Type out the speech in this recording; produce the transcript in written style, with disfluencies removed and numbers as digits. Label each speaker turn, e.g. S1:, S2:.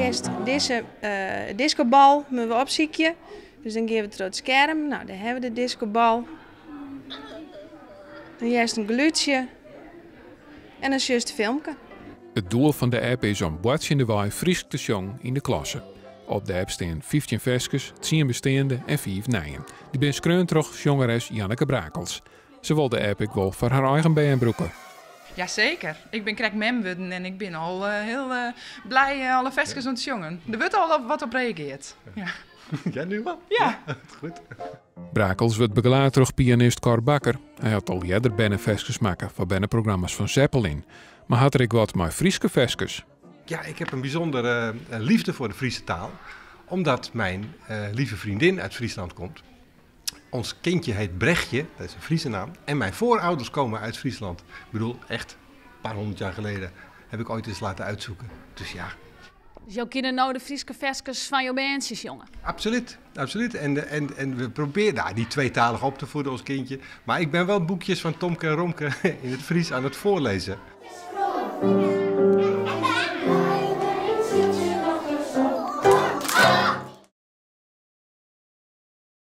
S1: kerst deze discobal moeten we opzoeken. Dus dan gaan we het het scherm. Nou, dan hebben we de discobal. Dan juist een geluidje. En een juist filmpje.
S2: Het doel van de app is om Boartje in de Wei Frysk te zongen in de klasse. Op de app staan 15 versjes, 10 bestaande en 5 nieuwe. Die ben skreuntrog jongeres Janneke Brakels. Ze wil de app ook wel voor haar eigen BN-broeken.
S3: Jazeker, ik ben krijg memwudden en ik ben al heel blij alle versjes aan het jongen. Er wordt al wat op reageert. Ja.
S4: Ja, nu wel?
S3: Ja.
S4: Goed.
S2: Brakels wordt begeleid door pianist Cor Bakker. Hij had al eerder BN-versjes maken voor BN-programma's van Zeppelin. Maar had er ook wat met Frieske versjes.
S4: Ja, ik heb een bijzondere liefde voor de Friese taal. Omdat mijn lieve vriendin uit Friesland komt. Ons kindje heet Brechtje, dat is een Friese naam. En mijn voorouders komen uit Friesland. Ik bedoel, echt een paar 100 jaar geleden heb ik ooit eens laten uitzoeken. Dus ja.
S5: Dus jouw kinderen nou de Frieske versjes van jouw bandjes, jongen?
S4: Absoluut, absoluut. En we proberen die tweetalig op te voeden, ons kindje. Maar ik ben wel boekjes van Tomke en Romke in het Fries aan het voorlezen.